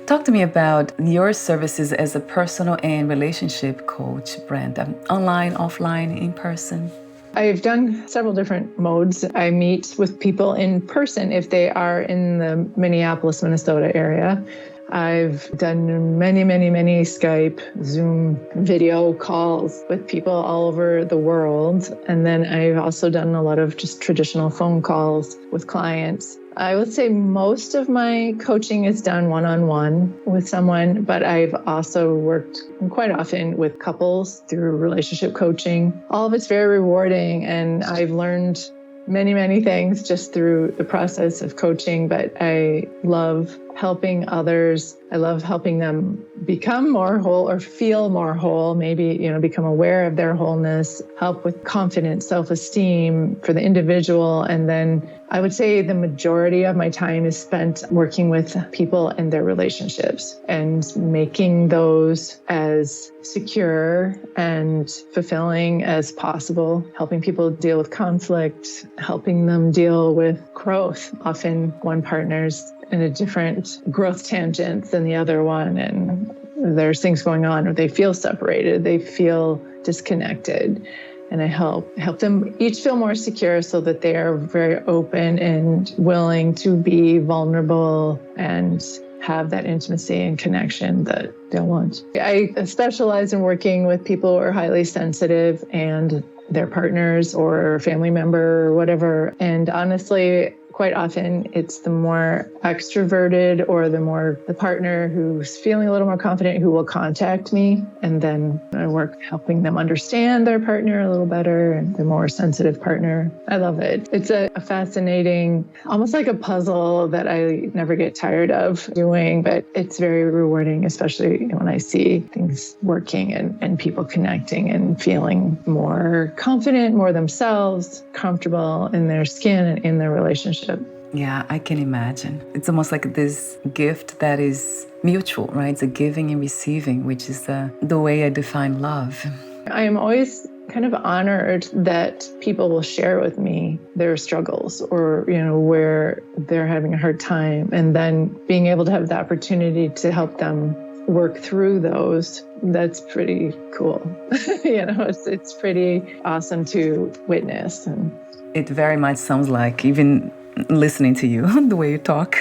Talk to me about your services as a personal and relationship coach, Brenda. Online, offline, in person? I've done several different modes. I meet with people in person if they are in the Minneapolis, Minnesota area. I've done many Skype, Zoom video calls with people all over the world. And then I've also done a lot of just traditional phone calls with clients. I would say most of my coaching is done one-on-one with someone, but I've also worked quite often with couples through relationship coaching. All of it's very rewarding, and I've learned many things just through the process of coaching, but I love helping others. I love helping them become more whole or feel more whole, maybe, become aware of their wholeness, help with confidence, self-esteem for the individual. And then I would say the majority of my time is spent working with people and their relationships and making those as secure and fulfilling as possible, helping people deal with conflict, helping them deal with growth. Often one partner's in a different growth tangent than the other one, and there's things going on, or they feel separated, they feel disconnected. And I help them each feel more secure so that they are very open and willing to be vulnerable and have that intimacy and connection that they want. I specialize in working with people who are highly sensitive and their partners or family member or whatever. And honestly, quite often it's the more extroverted or the partner who's feeling a little more confident who will contact me. And then I work helping them understand their partner a little better, and the more sensitive partner. I love it. It's a fascinating, almost like a puzzle that I never get tired of doing, but it's very rewarding, especially when I see things working and people connecting and feeling more confident, more themselves, comfortable in their skin and in their relationship. Yeah, I can imagine. It's almost like this gift that is mutual, right? It's a giving and receiving, which is the way I define love. I am always kind of honored that people will share with me their struggles or, where they're having a hard time, and then being able to have the opportunity to help them work through those. That's pretty cool. It's pretty awesome to witness. And it very much sounds like, even listening to you, the way you talk,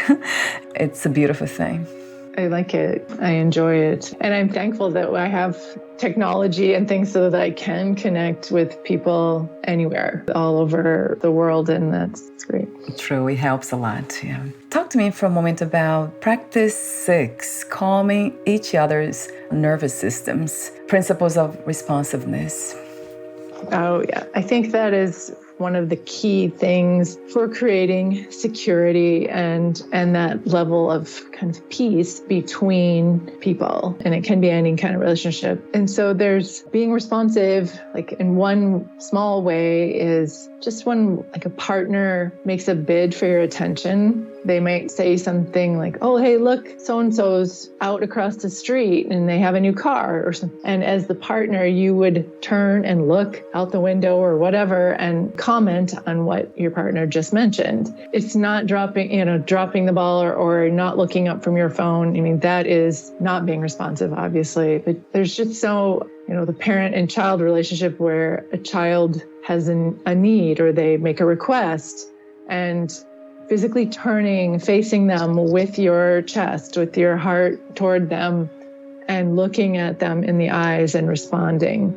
it's a beautiful thing. I like it. I enjoy it. And I'm thankful that I have technology and things so that I can connect with people anywhere, all over the world. And that's great. True. It helps a lot. Yeah. Talk to me for a moment about practice 6, calming each other's nervous systems, principles of responsiveness. Oh, yeah. I think that is one of the key things for creating security and that level of kind of peace between people. And it can be any kind of relationship. And so there's being responsive, like in one small way, is just when like a partner makes a bid for your attention. They might say something like, oh, hey, look, so-and-so's out across the street and they have a new car or something. And as the partner, you would turn and look out the window or whatever and comment on what your partner just mentioned. It's not dropping the ball or not looking up from your phone. I mean, that is not being responsive, obviously. But there's just the parent and child relationship where a child has a need or they make a request, and physically turning, facing them with your chest, with your heart toward them, and looking at them in the eyes and responding.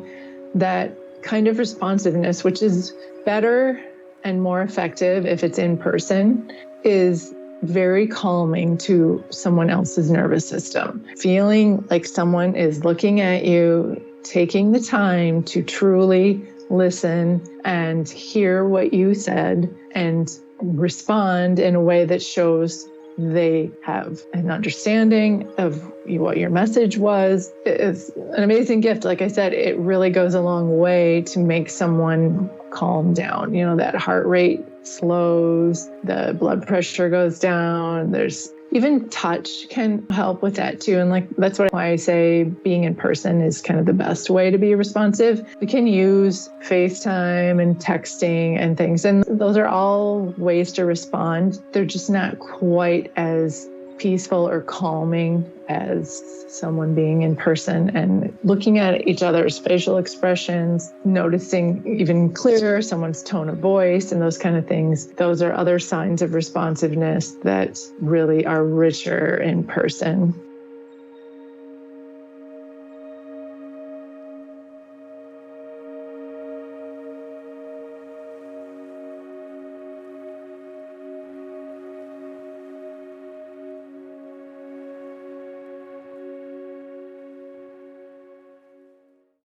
That kind of responsiveness, which is better and more effective if it's in person, is very calming to someone else's nervous system. Feeling like someone is looking at you, taking the time to truly listen and hear what you said and respond in a way that shows they have an understanding of what your message was. It's an amazing gift. Like I said, it really goes a long way to make someone calm down. That heart rate slows, the blood pressure goes down. There's even touch can help with that too. And that's why I say being in person is kind of the best way to be responsive. We can use FaceTime and texting and things, and those are all ways to respond. They're just not quite as peaceful or calming as someone being in person, and looking at each other's facial expressions, noticing even clearer someone's tone of voice and those kind of things. Those are other signs of responsiveness that really are richer in person.